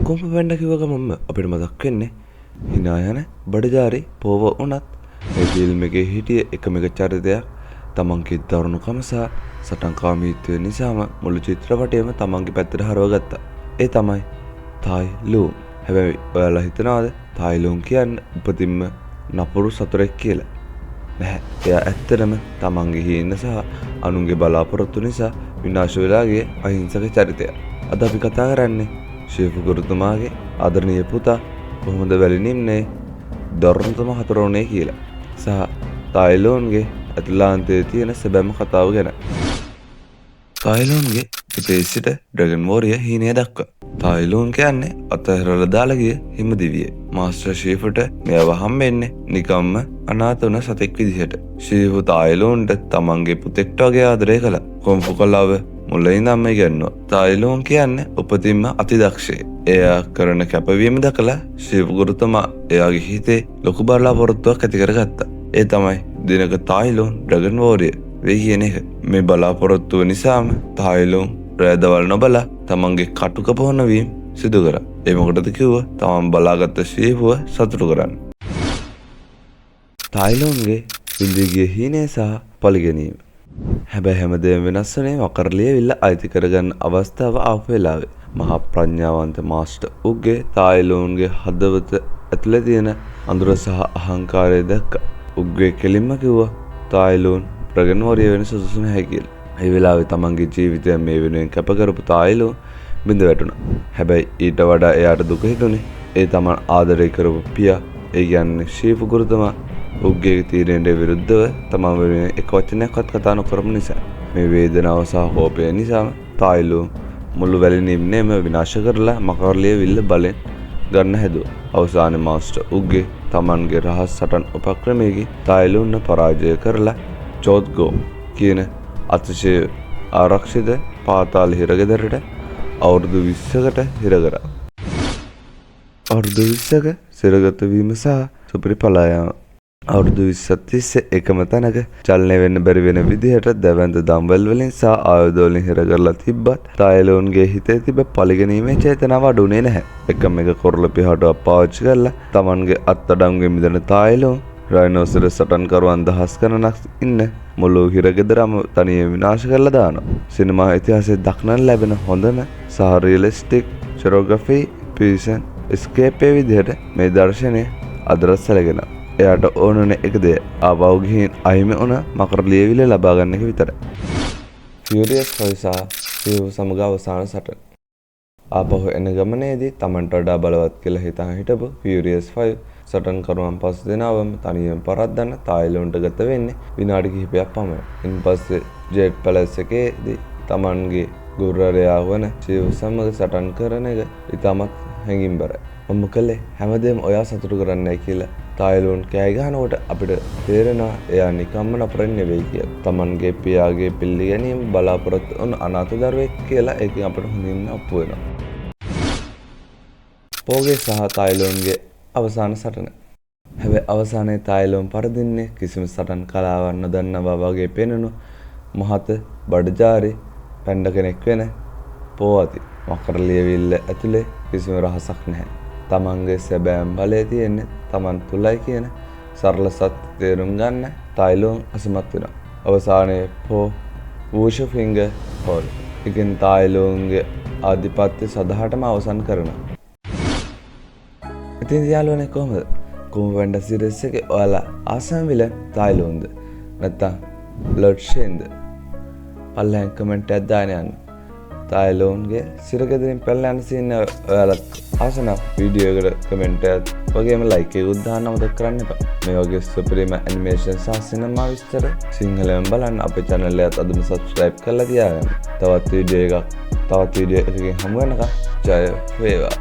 කොම්ප වැන්ඩ කිව්ව ගමන්ම අපිට මතක් වෙන්නේ හිනා යන බඩජාරි පෝව වුණත් මේ ෆිල්ම් එකේ හිටිය එකම එක චරිතයක් තමන්ගේ දරුණුකම සහ සටන්කාමීත්වය නිසාම මුළු චිත්‍රපටයම තමන්ගේ පැත්තට හරවගත්තා. ඒ තමයි තායි ලූන්. හැබැයි ඔයාලා හිතනවාද තායි ලූන් කියන්නේ උපතින්ම නපුරු සතුරෙක් කියලා? නැහැ. එයා ඇත්තටම තමන්ගේ හීන සහ අනුන්ගේ බලාපොරොත්තු නිසා විනාශ වෙලා ගිය අහිංසක චරිතයක්. අද අපි කතා කරන්නේ ෂේෆ් ගුරුතුමාගේ ආදරණීය පුතා කොහොමද වැලි නිම්නේ දරුණුතම හතුරුනේ කියලා. සහ තායිලෝන්ගේ ඇට්ලාන්තයේ තියෙන සැබෑම කතාව ගැන. තායිලෝන්ගේ හිතේ සිට ඩ්‍රැගන් වෝරියර් හීනය දක්වා. තායිලෝන් කියන්නේ අතහැරලා දාලා ගිය හිම දිවිය. මාස්ටර් ෂීෆ්ට මෙයව හම්බෙන්නේ නිකම්ම අනාථ වුණ සතෙක් විදිහට. ෂීෆ් තායිලෝන්ට තමන්ගේ පුතෙක්ට වගේ ආදරය කළා. කොම්පු කලාව මුලින් ඉඳන්ම ඉගෙනුවා. තායිලෝන් කියන්නේ උපතින්ම අතිදක්ෂයෙක්. එයා කරන කැපවීම දැකලා ෂීෆ් ගුරුතුමා එයාගේ හිතේ ලොකු බලාපොරොත්තුවක් ඇති කරගත්තා. ඒ තමයි දිනක තායිලෝන් ඩ්‍රැගන් වෝරියර් වෙයි කියන එක. මේ බලාපොරොත්තුව නිසාම තායිලෝන් රෑදවල් නොබලා තමන්ගේ කටුක පොහොනවීම සිදු කරා. ඒ මොකටද කිව්ව? තමන් බලාගත්ත ෂීෆ්ව සතුටු කරන්න. තායිලෝන්ගේ විඳී ගිය හීනය සහ පරිගැනීම. හැබැයි හැමදේම වෙනස් වුණේ වකරලියවිල්ල අයිති කරගන්න අවස්ථාව ආපු වෙලාවේ. මහා ප්‍රඥාවන්ත මාස්ටර් උගේ තායිලෝන්ගේ හදවත ඇතුලේ තියෙන අඳුර සහ අහංකාරය දැක්ක. උගේ කෙලින්ම කිව්වා තායිලෝන් ඩ්‍රැගන් වෝරියර් වෙන සුදුසු නැහැ කියලා. ඒ වෙලාවේ තමන්ගේ ජීවිතය මේ වෙනුවෙන් කැප කරපු තායිලෝන් බිඳ වැටුණා. හැබැයි ඊට වඩා එයාට දුක හිතුනේ ඒ තමන් ආදරය කරපු පියා, ඒ කියන්නේ ෂීෆ් ගුරුතුමා උගේ තීරණයට විරුද්ධව තමන් වෙනුවෙන් එක වචනයක්වත් කතා නොකරපු නිසා. මේ වේදනාව සහ කෝපය නිසා තායිලෝන් මුළු වැලි නිම්නේම විනාශ කරලා මකරලියවිල්ල බලෙන් ගන්න හැදුවා. අවසානයේ මාස්ටර් උගේ තමන්ගේ රහස් සටන් උපක්‍රමයේදී තායිලෝන්ව පරාජය කරලා චෝත්ගෝ කියන අතිශය ආරක්ෂිත පාතාල හිරගෙදරට අවුරුදු 20කට හිර කරා. අවුරුදු 20ක සිරගත වීම සහ සුපිරි පලායම. අවුරුදු 20ක් තිස්සේ එකම තැනක චලනය වෙන්න බැරි වෙන විදිහට දැවැන්ත දම්වැල් වලින් සහ ආයුධ වලින් හිර කරලා තිබ්බත් තායිලෝන්ගේ හිතේ තිබ්බ පරිගැනීමේ චේතනාව අඩුනේ නැහැ. එකම එක කොරළ පිහාටුවක් පාවිච්චි කරලා තමන්ගේ අත්අඩංගුවෙන් මිදෙන තායිලෝන් රයිනෝසරස් සටන්කරුවන් දහස් ගණනක් ඉන්න මුළු හිරගෙදරම තනියම විනාශ කරලා දානවා. සිනමා ඉතිහාසයේ දක්නට ලැබෙන හොඳම සහ රියලිස්ටික් චොරියෝග්‍රැෆි පීසන් ස්කේප් විදිහට මේ දර්ශනය අදරස් සැලගෙන. එයාට ඕනනේ එක දෙය ආපහු ගිහින් අහිමි වුණ මකරලියවිල්ල ලබා ගන්න එක විතරයි. ෆියුරියස් 5 සහ ෂීෆ් සමග අවසාන සටන. ආපහු එන ගමනේදී Tamanට වඩා බලවත් කියලා හිතා හිටපු ෆියුරියස් 5 සටන් කරුවන් පස් දෙනාවම තනියම පරද්දන්න තායිලෝන්ට ගත වෙන්නේ විනාඩි කිහිපයක් පමණයි. ඉන්පස්සේ ජෙට් පැලස් එකේදී Tamanගේ ගුරුවරයා වන ෂීෆ් සමග සටන් කරන එක ඉතාමත් හැඟීම්බරයි. මම කළේ හැමදේම ඔයා සතුටු කරන්නයි කියලා. තායිලෝන් කෑ ගහනකොට අපිට තේරෙනවා එයා නිකම්ම නපුරෙන් නෙවෙයි කියලා. Tamanගේ පියාගේ පිළිගැනීම බලාපොරොත්තු වුණු අනාථ දරුවෙක් කියලා ඒකෙන් අපිට හොඳින් ඔප්පු වෙනවා. පෝගේ සහ තායිලෝන්ගේ අවසාන සටන. හැබැයි අවසානයේ තායිලෝන් පරදින්නේ කිසිම සටන් කලාවක් නොදන්නවා වගේ පෙනුණු මහත බඩජාරි පැණ්ඩ කෙනෙක් වෙන පෝවති. මකරලියවිල්ල ඇතුලේ කිසිම රහසක් නැහැ. තමන්ගේ සැබෑම බලය තියෙන්නේ තමන් තුලයි කියන සරල සත්‍ය තේරුම් ගන්න තායිලෝන් අසමත් වෙනවා. අවසානයේ පෝ වූෂු ෆින්ගර් හොල් එකෙන් තායිලෝන්ගේ ආධිපත්‍ය සදහටම අවසන් කරනවා. ඉතින් යාළුවනේ කොහමද? කොහොම වෙන්ඩ සිරිස් එකේ ඔයාලා ආසම විලන් තායිලෝන්ද නැත්නම් ලොඩ් ෂේන්ද? පල්ලෙන් කමෙන්ට් එකක් දාන්න යන්න. තායිලෝන්ගේ සිරගෙදරින් පැනලා යන සීන් ඔයාලත් ආසන වීඩියෝ එකට කමෙන්ට් එකක් වගේම ලයික් එකකුත් දාන්න අමතක කරන්න එපා. මේ වගේ සුපිරිම ඇනිමේෂන් සහ සිනමා විස්තර සිංහලෙන් බලන්න අපේ channel එකට අදම subscribe කරලා තියාගන්න. තවත් වීඩියෝ එකකින් හමු වෙනකම් ජය වේවා.